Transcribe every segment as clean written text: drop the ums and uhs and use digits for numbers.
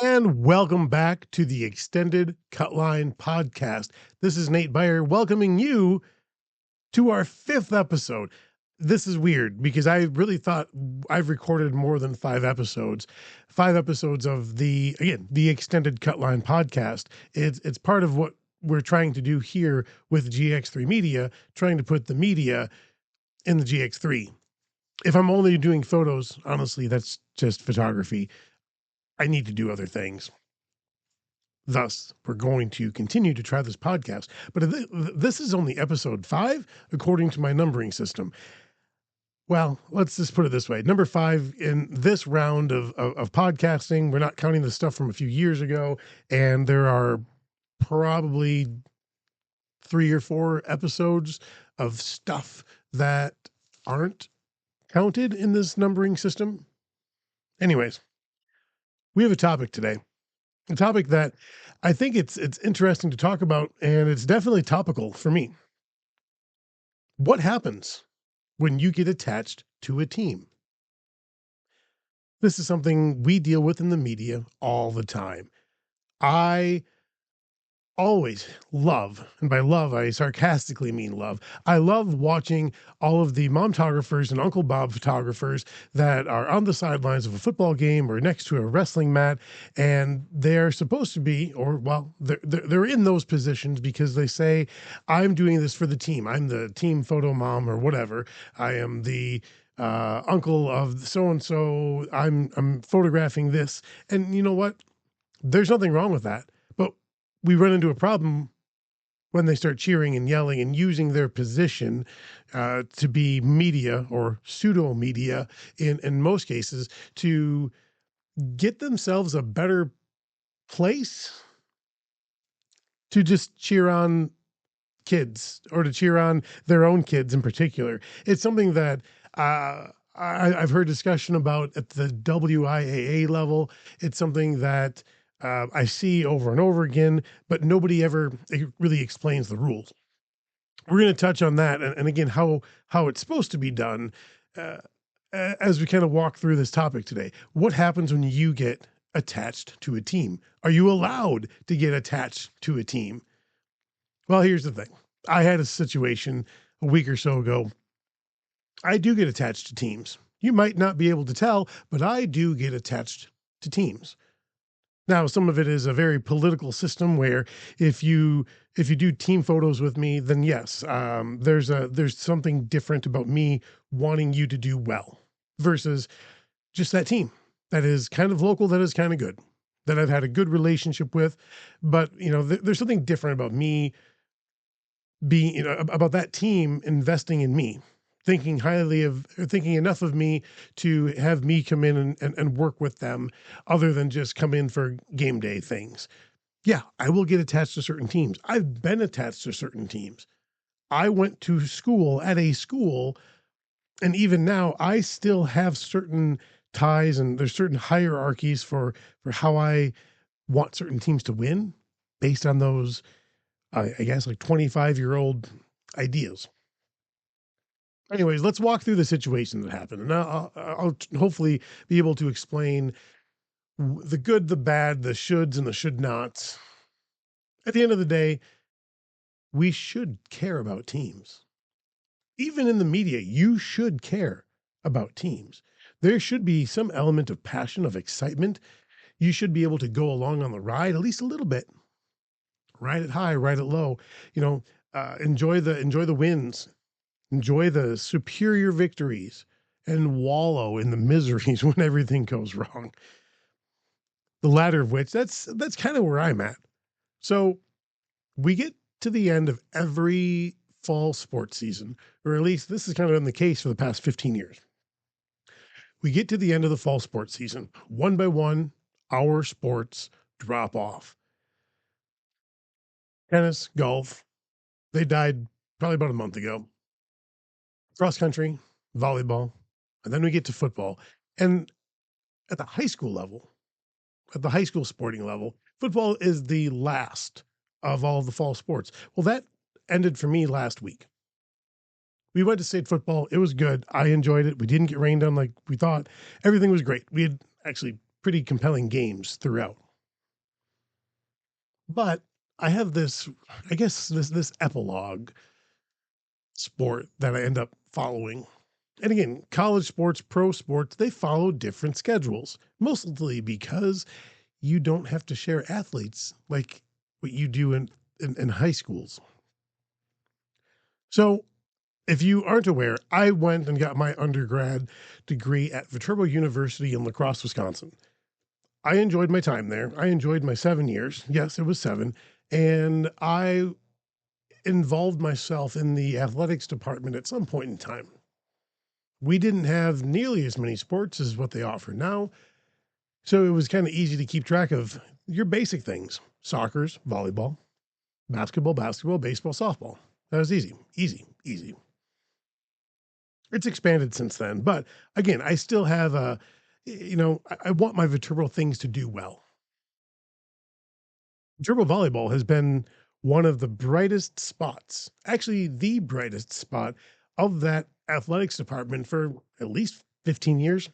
And welcome back to the Extended Cutline Podcast. This is Nate Beyer welcoming you to our 5th episode. This is weird because I really thought I've recorded more than 5 episodes. 5 episodes of the Extended Cutline Podcast. It's part of what we're trying to do here with GX3 Media, trying to put the media in the GX3. If I'm only doing photos, honestly, that's just photography. I need to do other things. Thus, we're going to continue to try this podcast. But this is only episode 5, according to my numbering system. Well, let's just put it this way. Number 5 in this round of podcasting. We're not counting the stuff from a few years ago. And there are probably 3 or 4 episodes of stuff that aren't counted in this numbering system. Anyways, we have a topic today. A topic that I think it's interesting to talk about, and it's definitely topical for me. What happens when you get attached to a team? This is something we deal with in the media all the time. I always love, and by love, I sarcastically mean love. I love watching all of the momtographers and Uncle Bob photographers that are on the sidelines of a football game or next to a wrestling mat, and they're supposed to be, or well, they're in those positions because they say, "I'm doing this for the team. I'm the team photo mom or whatever. I am the uncle of so and so. I'm photographing this." And you know what? There's nothing wrong with that. But we run into a problem when they start cheering and yelling and using their position to be media or pseudo media in most cases to get themselves a better place to just cheer on kids or to cheer on their own kids in particular. It's something that I've heard discussion about at the WIAA level. It's something that I see over and over again, but nobody ever really explains the rules. We're going to touch on that, and again, how it's supposed to be done as we kind of walk through this topic today. What happens when you get attached to a team? Are you allowed to get attached to a team? Well, here's the thing. I had a situation a week or so ago. I do get attached to teams. You might not be able to tell, but I do get attached to teams. Now, some of it is a very political system where if you do team photos with me, then yes, there's something different about me wanting you to do well versus just that team that is kind of local, that is kind of good, that I've had a good relationship with. But there's something different about me being about that team investing in me, thinking enough of me to have me come in and work with them other than just come in for game day things. Yeah, I will get attached to certain teams. I've been attached to certain teams. I went to school at a school, and even now I still have certain ties and there's certain hierarchies for how I want certain teams to win based on those, I guess, like 25-year-old ideas. Anyways, let's walk through the situation that happened, and I'll hopefully be able to explain the good, the bad, the shoulds, and the should nots. At the end of the day, we should care about teams. Even in the media, you should care about teams. There should be some element of passion, of excitement. You should be able to go along on the ride, at least a little bit. Ride it high, ride it low. Enjoy the wins. Enjoy the superior victories and wallow in the miseries when everything goes wrong. The latter of which, that's kind of where I'm at. So we get to the end of every fall sports season, or at least this has kind of been the case for the past 15 years. We get to the end of the fall sports season. One by one, our sports drop off. Tennis, golf, they died probably about a month ago. Cross country, volleyball, and then we get to football. And at the high school level, at the high school sporting level, football is the last of all the fall sports. Well, that ended for me last week. We went to state football. It was good. I enjoyed it. We didn't get rained on like we thought. Everything was great. We had actually pretty compelling games throughout. But I have this, I guess this epilogue sport that I end up following. And again, college sports, pro sports, they follow different schedules, mostly because you don't have to share athletes like what you do in high schools. So if you aren't aware, I went and got my undergrad degree at Viterbo University in La Crosse, Wisconsin. I enjoyed my time there. I enjoyed my 7 years. Yes, it was seven. And I involved myself in the athletics department at some point in time. We didn't have nearly as many sports as what they offer now. So it was kind of easy to keep track of your basic things: soccer's, volleyball, basketball, baseball, softball. That was easy, easy, easy. It's expanded since then. But again, I still have I want my Viterbo things to do well. Viterbo volleyball has been one of the brightest spots, actually, the brightest spot of that athletics department for at least 15 years.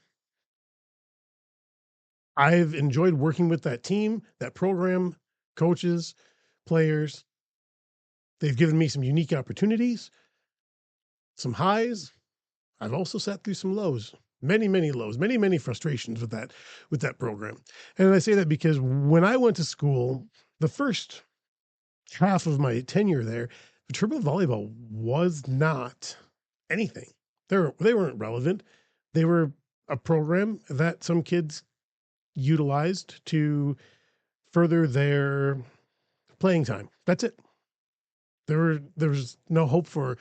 I've enjoyed working with that team, that program, coaches, players. They've given me some unique opportunities, some highs. I've also sat through some lows, many lows, many frustrations with that program. And I say that because when I went to school, the first half of my tenure there, Viterbo volleyball was not anything. They weren't relevant. They were a program that some kids utilized to further their playing time. That's it. There was no hope for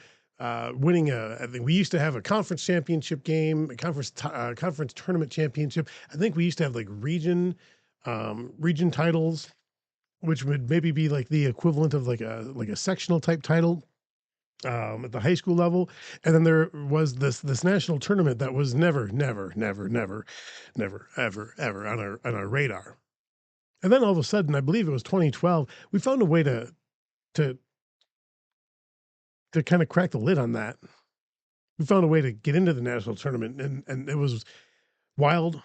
winning a. I think we used to have a conference championship game, a conference tournament championship. I think we used to have like region titles, which would maybe be like the equivalent of like a sectional type title at the high school level. And then there was this national tournament that was never ever on our radar. And then all of a sudden, I believe it was 2012, we found a way to kind of crack the lid on that. We found a way to get into the national tournament, and it was wild.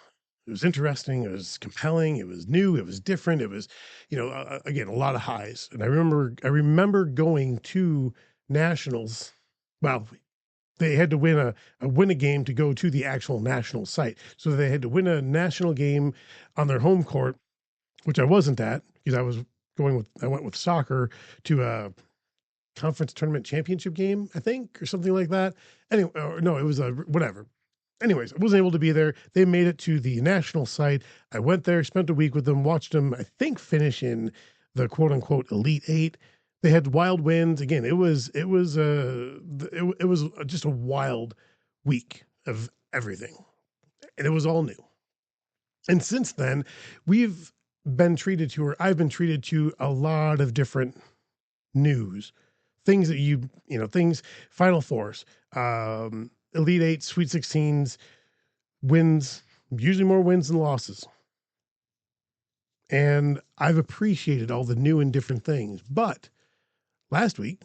It was interesting. It was compelling. It was new. It was different. It was, again, a lot of highs. And I remember going to nationals. Well, they had to win a game to go to the actual national site. So they had to win a national game on their home court, which I wasn't at because I went with soccer to a conference tournament championship game, I think, or something like that. Anyway, no, it was a whatever. Anyways, I wasn't able to be there. They made it to the national site. I went there, spent a week with them, watched them, I think, finish in the quote unquote Elite Eight. They had wild wins. Again, it was just a wild week of everything, and it was all new. And since then, we've been treated to, or I've been treated to, a lot of different news, things that things, Final Fours, Elite Eight, Sweet 16s, wins, usually more wins than losses. And I've appreciated all the new and different things. But last week,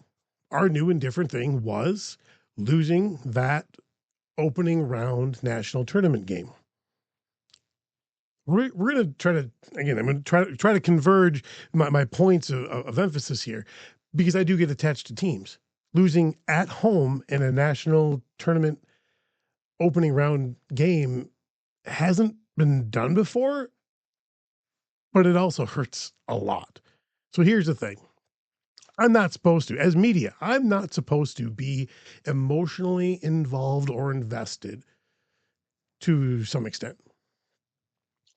our new and different thing was losing that opening round national tournament game. We're going to try to, again, I'm going to try to converge my points of emphasis here, because I do get attached to teams. Losing at home in a national tournament opening round game hasn't been done before, but it also hurts a lot. So here's the thing. I'm not supposed to, as media, I'm not supposed to be emotionally involved or invested to some extent.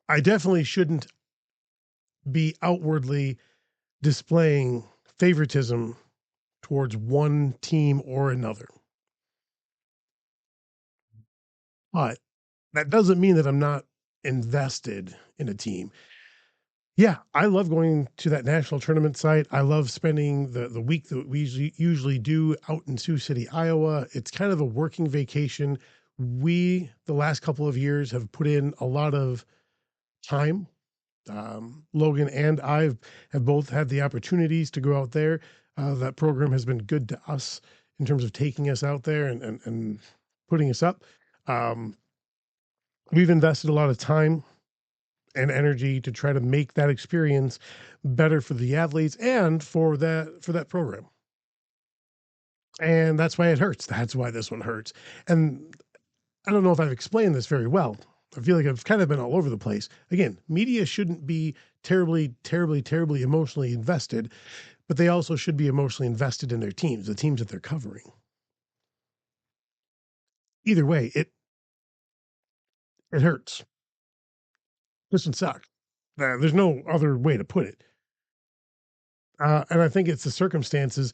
I definitely shouldn't be outwardly displaying favoritism towards one team or another. But that doesn't mean that I'm not invested in a team. Yeah, I love going to that national tournament site. I love spending the week that we usually do out in Sioux City, Iowa. It's kind of a working vacation. We, the last couple of years, have put in a lot of time. Logan and I have both had the opportunities to go out there. That program has been good to us in terms of taking us out there and putting us up. We've invested a lot of time and energy to try to make that experience better for the athletes and for that program. And that's why it hurts. That's why this one hurts. And I don't know if I've explained this very well. I feel like I've kind of been all over the place. Again, media shouldn't be terribly, terribly, terribly emotionally invested, but they also should be emotionally invested in their teams, the teams that they're covering. Either way, it hurts. This one sucks. There's no other way to put it. And I think it's the circumstances,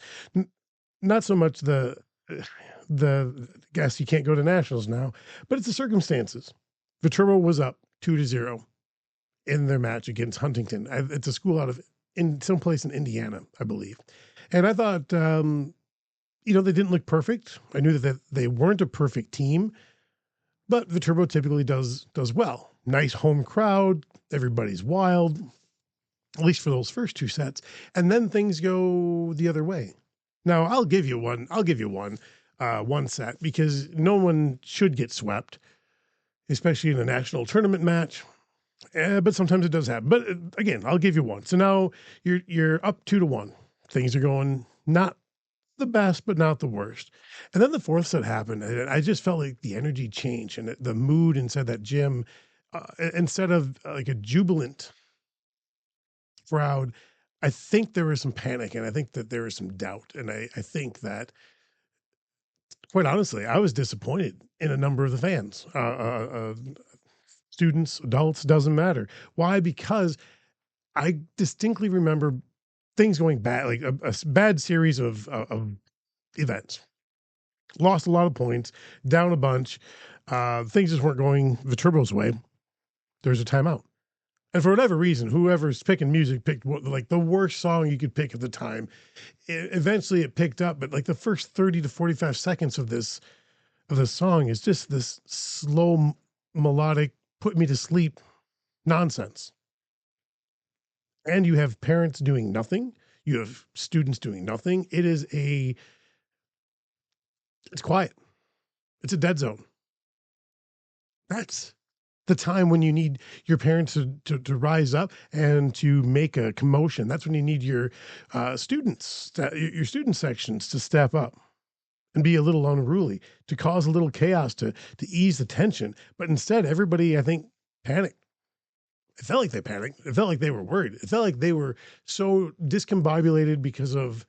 not so much the guess you can't go to nationals now, but it's the circumstances. Viterbo was up 2-0 in their match against Huntington. It's a school out of in some place in Indiana, I believe. And I thought, they didn't look perfect. I knew that they weren't a perfect team, but Viterbo typically does well. Nice home crowd, everybody's wild, at least for those first two sets, and then things go the other way. Now I'll give you one. One set because no one should get swept, especially in a national tournament match. But sometimes it does happen. But again, I'll give you one. So now you're up 2-1. Things are going not the best, but not the worst. And then the fourth set happened, and I just felt like the energy changed and the mood inside that gym, instead of like a jubilant crowd, I think there was some panic, and I think that there was some doubt, and I think that, quite honestly, I was disappointed in a number of the fans. Students, adults, doesn't matter. Why? Because I distinctly remember things going bad, like a bad series of events. Lost a lot of points, down a bunch. Things just weren't going Viterbo's way. There's a timeout. And for whatever reason, whoever's picking music picked like the worst song you could pick at the time. Eventually it picked up, but like the first 30 to 45 seconds of the song is just this slow melodic, put me to sleep nonsense. And you have parents doing nothing. You have students doing nothing. It's quiet. It's a dead zone. That's the time when you need your parents to rise up and to make a commotion. That's when you need your your student sections to step up and be a little unruly, to cause a little chaos, to ease the tension. But instead, everybody, I think, panicked. It felt like they panicked. It felt like they were worried. It felt like they were so discombobulated because of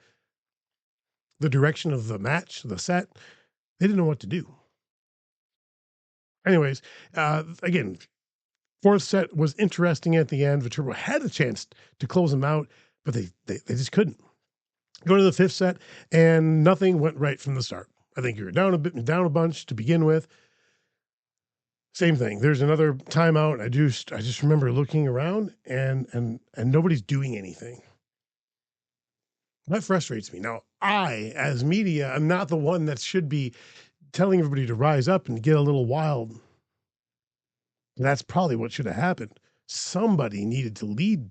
the direction of the match, the set. They didn't know what to do. Anyways, again, fourth set was interesting at the end. Viterbo had a chance to close them out, but they just couldn't. Go to the fifth set, and nothing went right from the start. I think you were down a bunch to begin with. Same thing. There's another timeout. I just remember looking around and nobody's doing anything. That frustrates me. Now, I, as media, I'm not the one that should be telling everybody to rise up and get a little wild. That's probably what should have happened. Somebody needed to lead,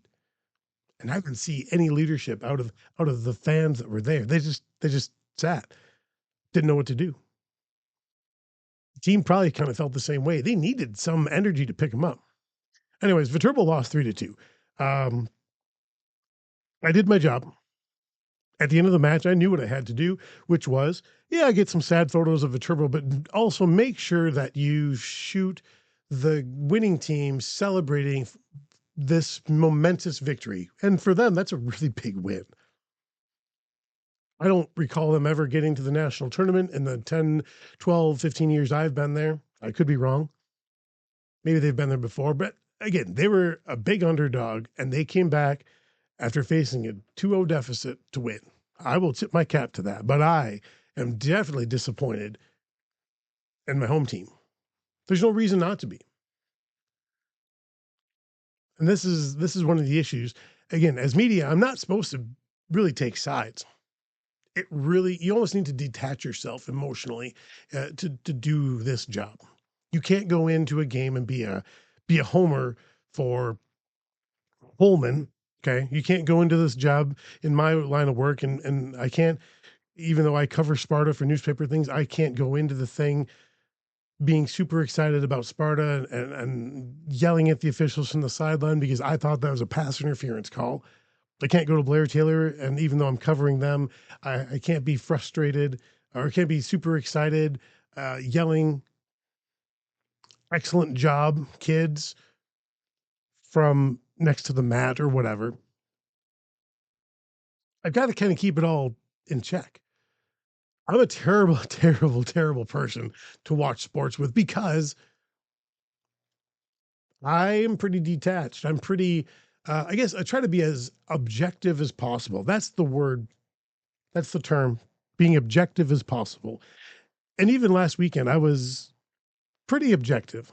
and I didn't see any leadership out of the fans that were there. They just sat, didn't know what to do. The team probably kind of felt the same way. They needed some energy to pick them up. Anyways, Viterbo lost 3-2. I did my job. At the end of the match, I knew what I had to do, which was, get some sad photos of Viterbo, but also make sure that you shoot the winning team celebrating this momentous victory. And for them, that's a really big win. I don't recall them ever getting to the national tournament in the 10, 12, 15 years I've been there. I could be wrong. Maybe they've been there before, but again, they were a big underdog and they came back after facing a 2-0 deficit to win. I will tip my cap to that, but I am definitely disappointed in my home team. There's no reason not to be. And this is one of the issues. Again, as media, I'm not supposed to really take sides. You almost need to detach yourself emotionally to do this job. You can't go into a game and be a homer for Holman. Okay. You can't go into this job in my line of work and I can't, even though I cover Sparta for newspaper things, I can't go into the thing being super excited about Sparta and yelling at the officials from the sideline because I thought that was a pass interference call. I can't go to Blair Taylor, and even though I'm covering them, I can't be frustrated or can't be super excited, yelling, excellent job, kids, from next to the mat or whatever. I've got to kind of keep it all in check. I'm a terrible, terrible, terrible person to watch sports with because I am pretty detached. I'm pretty, I guess I try to be as objective as possible. That's the word, that's the term, being objective as possible. And even last weekend, I was pretty objective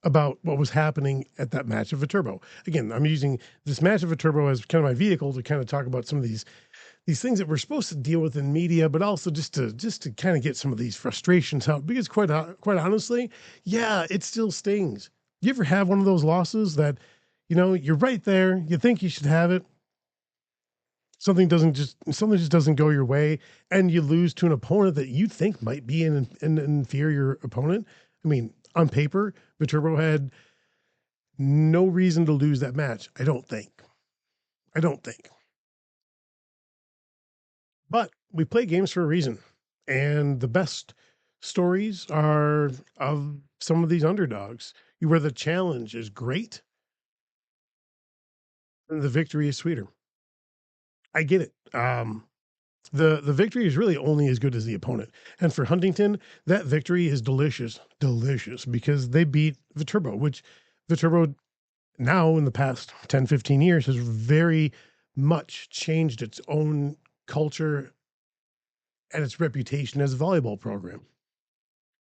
about what was happening at that match of Viterbo. Again, I'm using this match of Viterbo as kind of my vehicle to kind of talk about some of these things that we're supposed to deal with in media, but also just to kind of get some of these frustrations out. Because quite honestly, yeah, it still stings. You ever have one of those losses that, you're right there, you think you should have it, something just doesn't go your way, and you lose to an opponent that you think might be an inferior opponent? I mean, on paper, Viterbo had no reason to lose that match. I don't think. But we play games for a reason. And the best stories are of some of these underdogs, where the challenge is great and the victory is sweeter. I get it. The victory is really only as good as the opponent. And for Huntington, that victory is delicious, delicious, because they beat Viterbo, which Viterbo now in the past 10, 15 years has very much changed its own culture and its reputation as a volleyball program.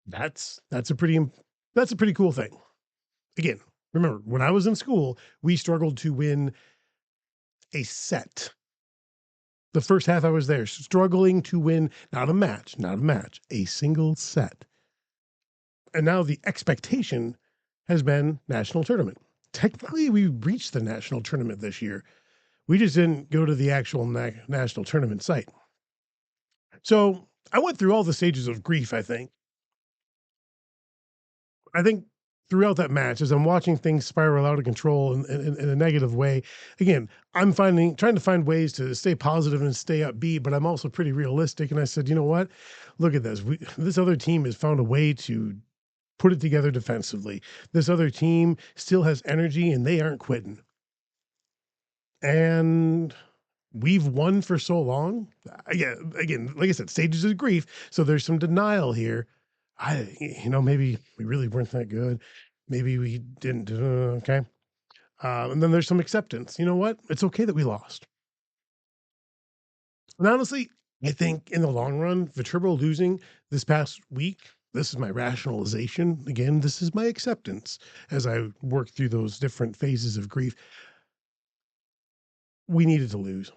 That's a pretty cool thing. Again, remember when I was in school, we struggled to win a set. The first half I was there, struggling to win not a match, a single set. And now the expectation has been national tournament. Technically, we reached the national tournament this year. We just didn't go to the actual national tournament site. So I went through all the stages of grief, I think. Throughout that match, as I'm watching things spiral out of control in a negative way, again, I'm trying to find ways to stay positive and stay upbeat, but I'm also pretty realistic. And I said, you know what? Look at this. This other team has found a way to put it together defensively. This other team still has energy and they aren't quitting. And we've won for so long. Yeah, again, like I said, stages of grief. So there's some denial here. Maybe we really weren't that good. Maybe we didn't. Okay. And then there's some acceptance. You know what? It's okay that we lost. And honestly, I think in the long run, Viterbo losing this past week, this is my rationalization. Again, this is my acceptance as I work through those different phases of grief. We needed to lose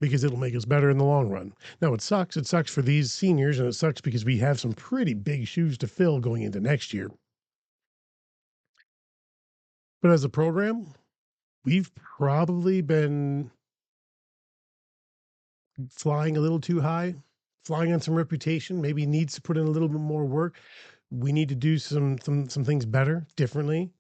because it'll make us better in the long run. Now, it sucks. It sucks for these seniors, and it sucks because we have some pretty big shoes to fill going into next year. But as a program, we've probably been flying a little too high, flying on some reputation, maybe needs to put in a little bit more work. We need to do some things better, differently.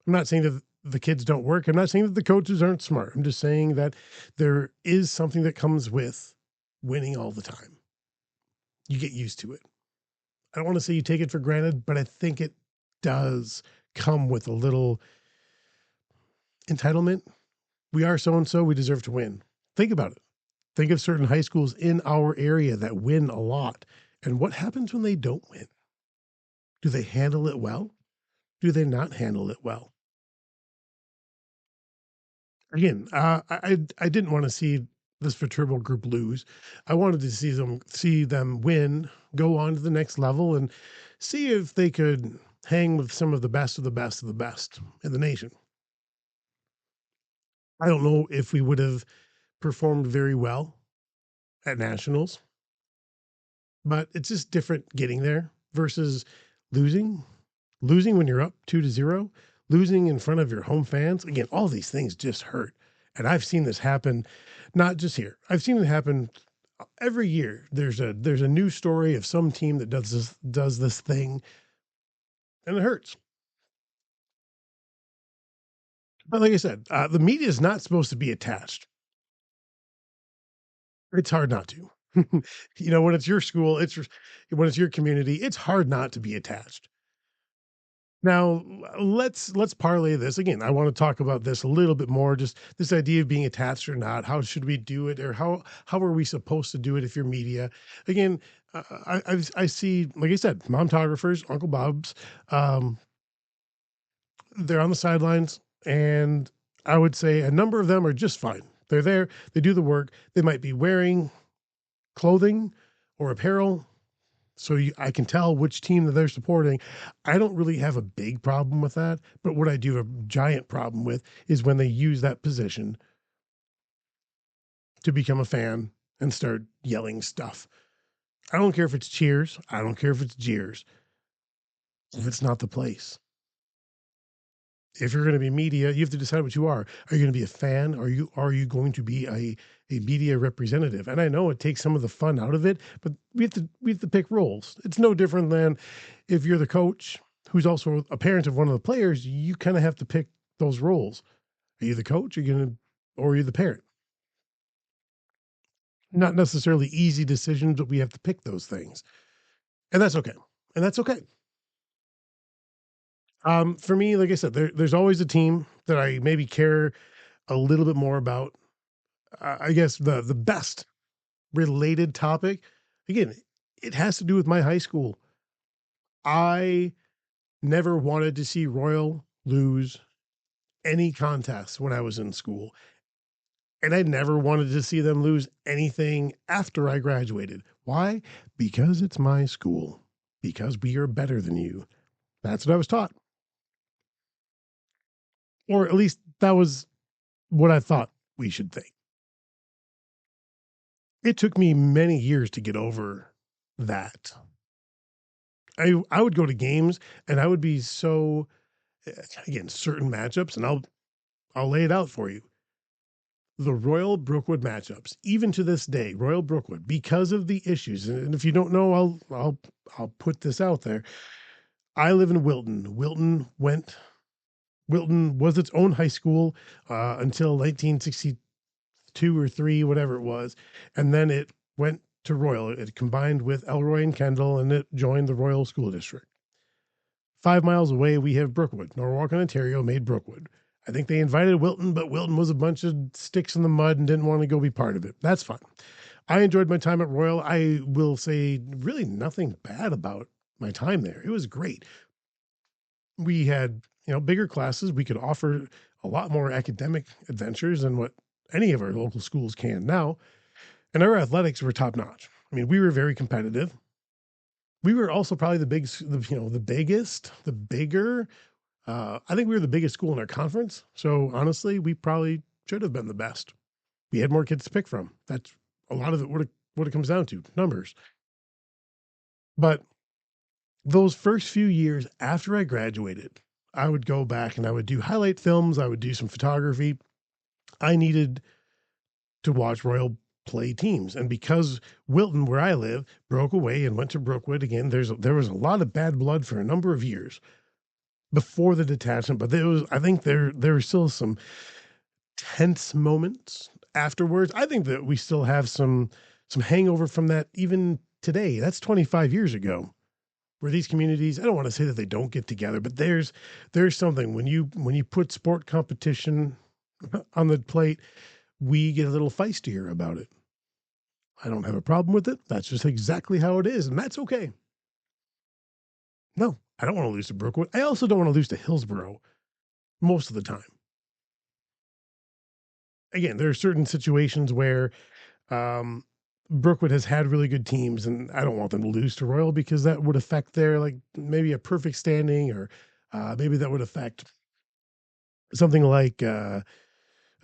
I'm not saying that the kids don't work. I'm not saying that the coaches aren't smart. I'm just saying that there is something that comes with winning all the time. You get used to it. I don't want to say you take it for granted, but I think it does come with a little entitlement. We are so-and-so, we deserve to win. Think about it. Think of certain high schools in our area that win a lot. And what happens when they don't win? Do they handle it well? Do they not handle it well? Again, I didn't want to see this Viterbo group lose. I wanted to see them win, go on to the next level, and see if they could hang with some of the best of the best of the best in the nation. I don't know if we would have performed very well at nationals, but it's just different getting there versus losing when you're up 2-0, losing in front of your home fans. Again, all these things just hurt. And I've seen this happen, not just here. I've seen it happen Every year there's a new story of some team that does this thing, and it hurts. But like I said, the media is not supposed to be attached. It's hard not to. When it's your school, when it's your community, it's hard not to be attached. Now, let's parlay this again. I want to talk about this a little bit more. Just this idea of being attached or not. How should we do it, or how are we supposed to do it if you're media? Again, I see, like I said, momtographers, Uncle Bob's. Um, they're on the sidelines, and I would say a number of them are just fine. They're there. They do the work. They might be wearing clothing or apparel so I can tell which team that they're supporting. I don't really have a big problem with that, but what I do have a giant problem with is when they use that position to become a fan and start yelling stuff. I don't care if it's cheers. I don't care if it's jeers. If it's not the place. If you're going to be media, you have to decide what you are. Are you going to be a fan? Are you going to be a media representative? And I know it takes some of the fun out of it, but we have to pick roles. It's no different than if you're the coach who's also a parent of one of the players. You kind of have to pick those roles. Are you the coach? Or are you the parent? Not necessarily easy decisions, but we have to pick those things, and that's okay. And that's okay. For me, like I said, there's always a team that I maybe care a little bit more about. I guess the best related topic, again, it has to do with my high school. I never wanted to see Royal lose any contests when I was in school. And I never wanted to see them lose anything after I graduated. Why? Because it's my school. Because we are better than you. That's what I was taught. Or at least that was what I thought we should think. It took me many years to get over that. I would go to games and I would be so, again, certain matchups, and I'll lay it out for you. The Royal Brookwood matchups, even to this day, Royal Brookwood, because of the issues. And if you don't know, I'll put this out there. I live in Wilton. Wilton was its own high school until 1962 or three, whatever it was, and then it went to Royal. It combined with Elroy and Kendall, and it joined the Royal School District. 5 miles away, we have Brookwood. Norwalk, Ontario made Brookwood. I think they invited Wilton, but Wilton was a bunch of sticks in the mud and didn't want to go be part of it. That's fine. I enjoyed my time at Royal. I will say really nothing bad about my time there. It was great. We had, bigger classes. We could offer a lot more academic adventures than what any of our local schools can now. And our athletics were top notch. I mean, we were very competitive. We were also probably the biggest, the bigger. I think we were the biggest school in our conference. So honestly, we probably should have been the best. We had more kids to pick from. That's a lot of it. What it comes down to, numbers. But those first few years after I graduated, I would go back and I would do highlight films. I would do some photography. I needed to watch Royal play teams. And because Wilton, where I live, broke away and went to Brookwood again, there was a lot of bad blood for a number of years before the detachment, but I think there were still some tense moments afterwards. I think that we still have some hangover from that even today. That's 25 years ago. Where these communities, I don't want to say that they don't get together, but there's something when you put sport competition on the plate, we get a little feistier about it. I don't have a problem with it. That's just exactly how it is, and that's okay. No, I don't want to lose to Brookwood. I also don't want to lose to Hillsborough most of the time. Again, there are certain situations where Brookwood has had really good teams, and I don't want them to lose to Royal because that would affect their maybe a perfect standing, or maybe that would affect something like a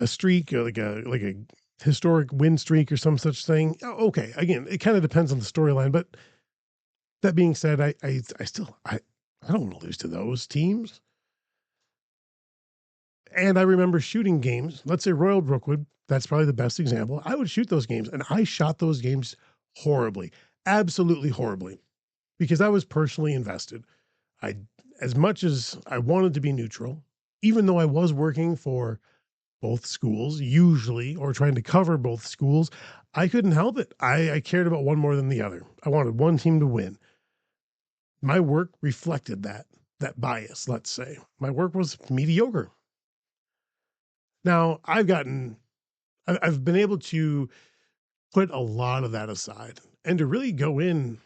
streak, or like a historic win streak or some such thing. Okay, again, it kind of depends on the storyline, but that being said, I still I don't want to lose to those teams. And I remember shooting games. Let's say Royal Brookwood, that's probably the best example. I would shoot those games, and I shot those games horribly, absolutely horribly, because I was personally invested. I, as much as I wanted to be neutral, even though I was working for both schools, usually, or trying to cover both schools, I couldn't help it. I cared about one more than the other. I wanted one team to win. My work reflected that bias, let's say. My work was mediocre. Now, I've been able to put a lot of that aside and to really go in,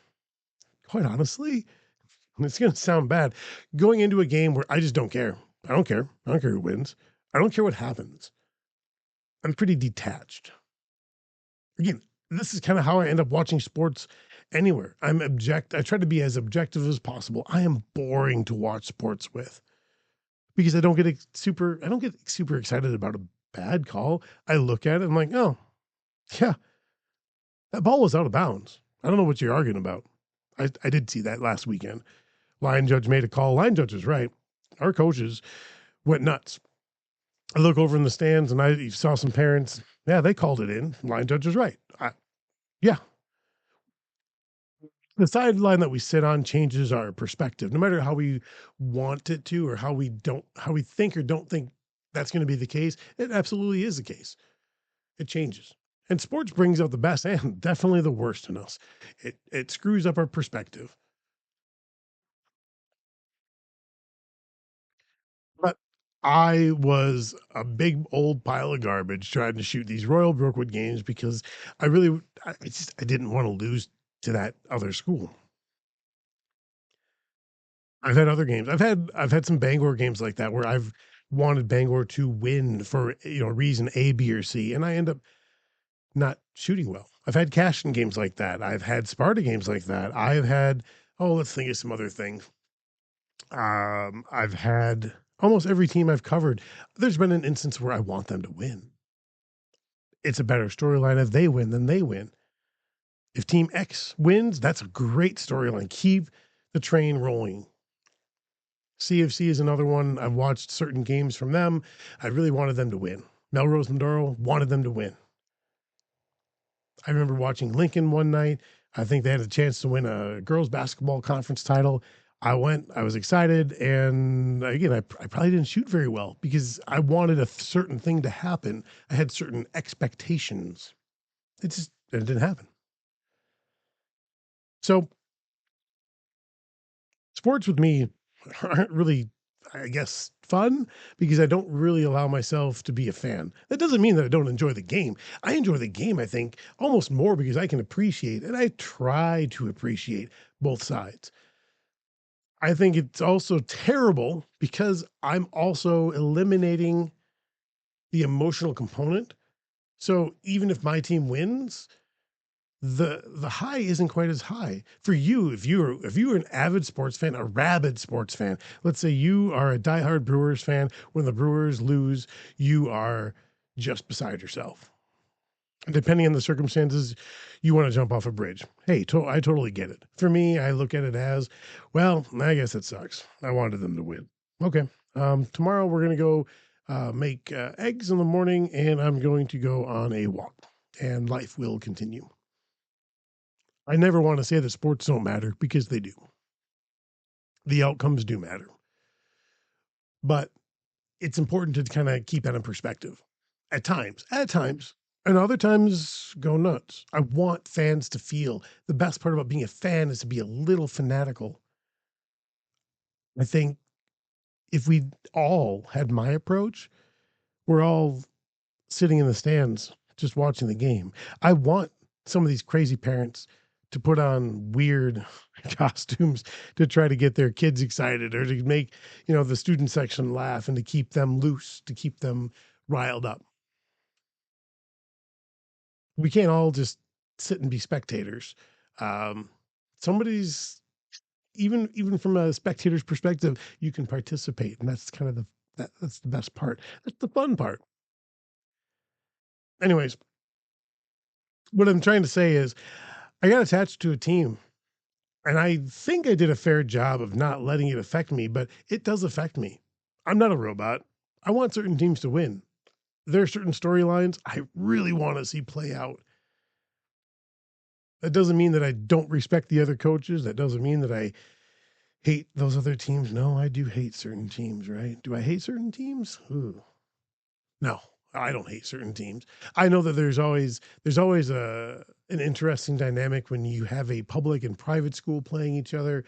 quite honestly, and it's going to sound bad, going into a game where I just don't care. I don't care. I don't care who wins. I don't care what happens. I'm pretty detached. Again, this is kind of how I end up watching sports anywhere. I try to be as objective as possible. I am boring to watch sports with because I don't get super excited about a bad call. I look at it and I'm like, oh, yeah, that ball was out of bounds. I don't know what you're arguing about. I did see that last weekend. Line judge made a call. Line judge was right. Our coaches went nuts. I look over in the stands and I saw some parents. Yeah, they called it in. Line judge was right. Yeah. The sideline that we sit on changes our perspective, no matter how we want it to, or how we think or don't think that's going to be the case. It absolutely is the case. It changes. And sports brings out the best and definitely the worst in us. It screws up our perspective. But I was a big old pile of garbage trying to shoot these Royal Brookwood games because I didn't want to lose to that other school. I've had other games. I've had some Bangor games like that where I've wanted Bangor to win for reason A, B, or C, and I end up not shooting well. I've had cash in games like that. I've had Sparta games like that. I've had let's think of some other things. I've had almost every team I've covered. There's been an instance where I want them to win. It's a better storyline if they win than they win. If Team X wins, that's a great storyline. Keep the train rolling. CFC is another one. I've watched certain games from them. I really wanted them to win. Melrose Mindoro wanted them to win. I remember watching Lincoln one night. I think they had a chance to win a girls basketball conference title. I went, I was excited. And again, I probably didn't shoot very well because I wanted a certain thing to happen. I had certain expectations. It didn't happen. So sports with me aren't really, I guess, fun because I don't really allow myself to be a fan. That doesn't mean that I don't enjoy the game. I enjoy the game, I think, almost more because I can appreciate and I try to appreciate both sides. I think it's also terrible because I'm also eliminating the emotional component. So even if my team wins, the high isn't quite as high for you. If you're an avid sports fan, a rabid sports fan, let's say you are a diehard Brewers fan, when the Brewers lose, you are just beside yourself. Depending on the circumstances, you want to jump off a bridge. Hey, I totally get it. For me, I look at it as, well, I guess it sucks. I wanted them to win. Okay. Tomorrow we're going to go make eggs in the morning, and I'm going to go on a walk, and life will continue. I never want to say that sports don't matter because they do. The outcomes do matter. But it's important to kind of keep that in perspective at times, and other times go nuts. I want fans to feel the best part about being a fan is to be a little fanatical. I think if we all had my approach, we're all sitting in the stands just watching the game. I want some of these crazy parents to put on weird costumes to try to get their kids excited or to make, the student section laugh and to keep them loose, to keep them riled up. We can't all just sit and be spectators. Um, somebody's even from a spectator's perspective, you can participate, and that's kind of that's the best part. That's the fun part. Anyways, what I'm trying to say is I got attached to a team and I think I did a fair job of not letting it affect me, but it does affect me. I'm not a robot. I want certain teams to win. There are certain storylines I really want to see play out. That doesn't mean that I don't respect the other coaches. That doesn't mean that I hate those other teams. No, I do hate certain teams, right? Do I hate certain teams? Ooh. No, I don't hate certain teams. I know that there's always a an interesting dynamic when you have a public and private school playing each other.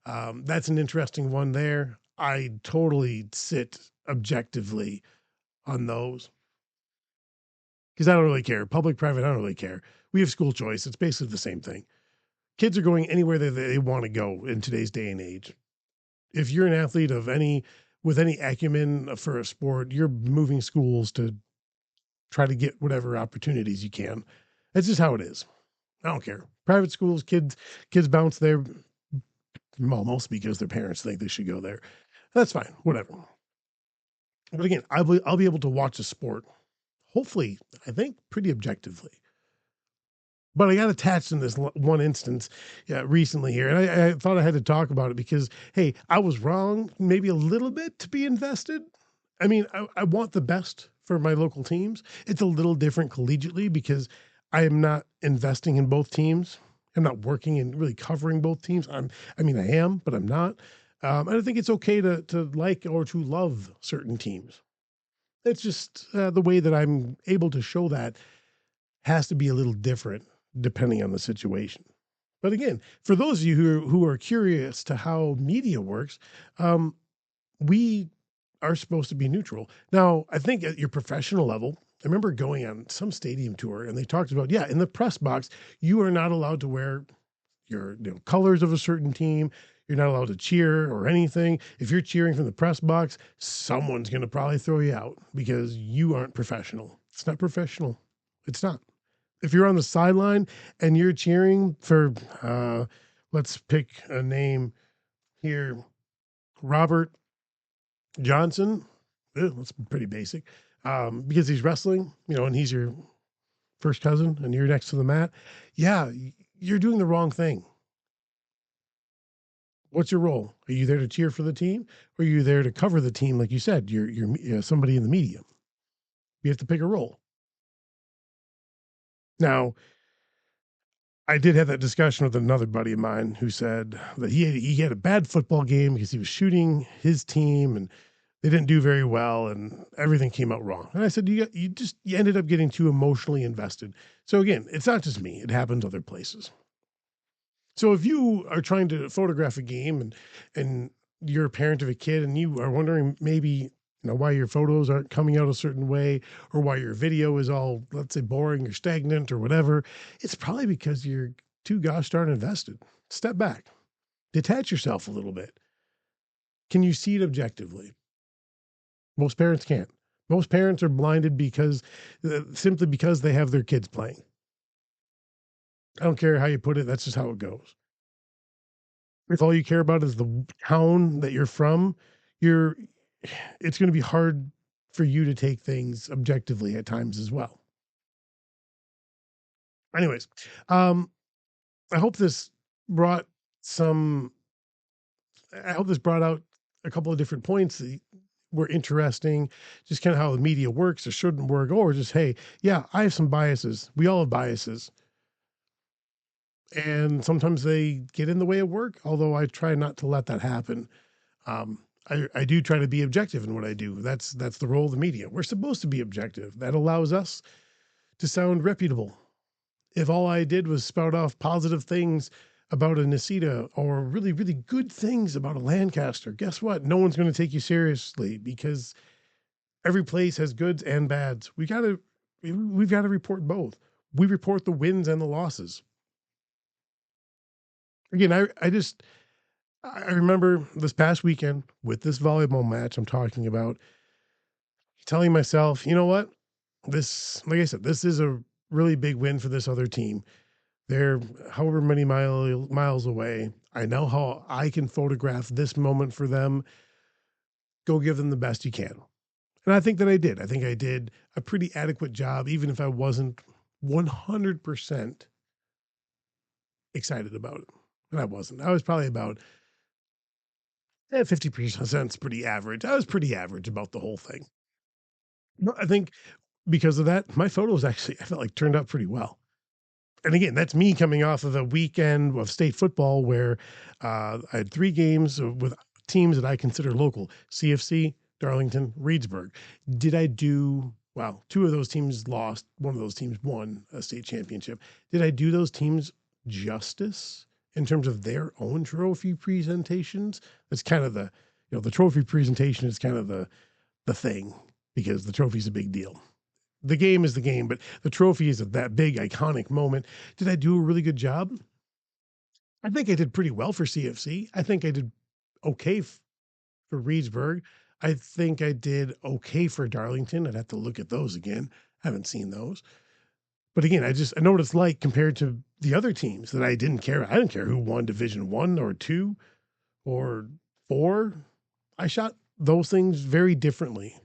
That's an interesting one there. I totally sit objectively on those because I don't really care. Public, private, I don't really care. We have school choice. It's basically the same thing. Kids are going anywhere that they want to go in today's day and age. If you're an athlete of any with any acumen for a sport, you're moving schools to try to get whatever opportunities you can. That's just how it is. I don't care. Private schools, kids bounce there, well, mostly because their parents think they should go there. That's fine, whatever. But again, I'll be able to watch a sport, hopefully, I think, pretty objectively. But I got attached in this one instance recently here, and I thought I had to talk about it because, hey, I was wrong maybe a little bit to be invested. I mean, I want the best for my local teams. It's a little different collegiately because I am not investing in both teams. I'm not working and really covering both teams. I mean, I am, but I'm not. And I think it's okay to like or to love certain teams. It's just the way that I'm able to show that has to be a little different depending on the situation. But again, for those of you who are curious to how media works, um, we are supposed to be neutral. Now, I think at your professional level, I remember going on some stadium tour and they talked about, yeah, in the press box, you are not allowed to wear your colors of a certain team. You're not allowed to cheer or anything. If you're cheering from the press box, someone's going to probably throw you out because you aren't professional. It's not professional. It's not. If you're on the sideline and you're cheering for, let's pick a name here, Robert Johnson, that's pretty basic, because he's wrestling, and he's your first cousin and you're next to the mat. Yeah, you're doing the wrong thing. What's your role? Are you there to cheer for the team, or are you there to cover the team? Like you said, you're somebody in the media. You have to pick a role. Now, I did have that discussion with another buddy of mine who said that he had a bad football game because he was shooting his team and they didn't do very well and everything came out wrong. And I said, you ended up getting too emotionally invested. So again, it's not just me; it happens other places. So if you are trying to photograph a game and you're a parent of a kid and you are wondering maybe why your photos aren't coming out a certain way or why your video is all, let's say, boring or stagnant or whatever, it's probably because you're too gosh darn invested. Step back, detach yourself a little bit. Can you see it objectively? Most parents can't. Most parents are blinded because simply because they have their kids playing. I don't care how you put it. That's just how it goes. If all you care about is the town that you're from, you're it's going to be hard for you to take things objectively at times as well. Anyways, um, I hope this brought some. I hope this brought out a couple of different points that were interesting, just kind of how the media works or shouldn't work, or just hey, yeah, I have some biases. We all have biases, and sometimes they get in the way of work. Although I try not to let that happen. I do try to be objective in what I do. That's the role of the media. We're supposed to be objective. That allows us to sound reputable. If all I did was spout off positive things about a Nisita or really, really good things about a Lancaster, guess what? No one's going to take you seriously because every place has goods and bads. We've got to report both. We report the wins and the losses. Again, I remember this past weekend with this volleyball match I'm talking about, telling myself, you know what? This, like I said, this is a really big win for this other team. They're however many miles away. I know how I can photograph this moment for them. Go give them the best you can. And I think that I did. I think I did a pretty adequate job, even if I wasn't 100% excited about it. And I wasn't. I was probably about 50% pretty average. I was pretty average about the whole thing. No, I think because of that, my photos actually, I felt like turned out pretty well. And again, that's me coming off of a weekend of state football where I had 3 games with teams that I consider local: CFC, Darlington, Reedsburg. Did I do well? 2 of those teams lost. One of those teams won a state championship. Did I do those teams justice in terms of their own trophy presentations? That's kind of the trophy presentation is kind of the thing, because the trophy's a big deal. The game is the game, but the trophy is that big iconic moment. Did I do a really good job? I think I did pretty well for CFC. I think I did okay for Reedsburg. I think I did okay for Darlington. I'd have to look at those again. I haven't seen those. But again, I know what it's like compared to the other teams that I didn't care. I didn't care who won Division 1 or 2 or 4. I shot those things very differently.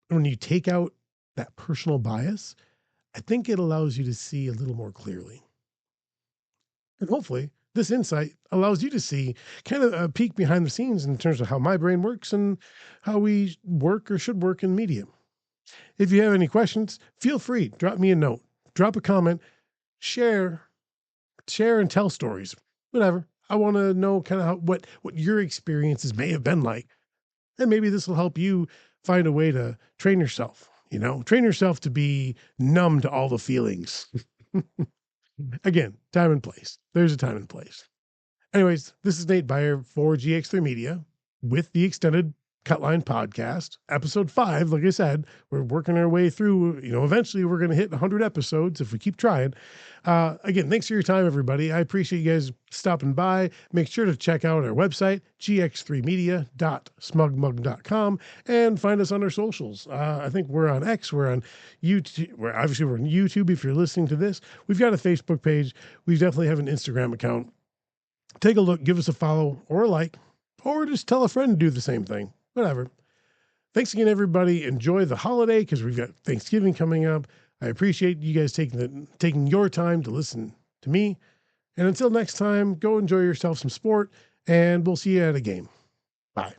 When you take out that personal bias, I think it allows you to see a little more clearly. And hopefully, this insight allows you to see kind of a peek behind the scenes in terms of how my brain works and how we work or should work in media. If you have any questions, feel free, drop me a note, drop a comment, share and tell stories, whatever. I want to know kind of what your experiences may have been like. And maybe this will help you find a way to train yourself, train yourself to be numb to all the feelings. Again, time and place. There's a time and place. Anyways, this is Nate Beyer for GX3 Media with the extended Cutline podcast, episode 5. Like I said, we're working our way through, eventually we're going to hit 100 episodes if we keep trying. Again, thanks for your time, everybody. I appreciate you guys stopping by. Make sure to check out our website, gx3media.smugmug.com, and find us on our socials. I think we're on X, we're on YouTube. We're on YouTube if you're listening to this. We've got a Facebook page. We definitely have an Instagram account. Take a look, give us a follow or a like, or just tell a friend to do the same thing. Whatever. Thanks again, everybody. Enjoy the holiday because we've got Thanksgiving coming up. I appreciate you guys taking your time to listen to me. And until next time, go enjoy yourself some sport, and we'll see you at a game. Bye.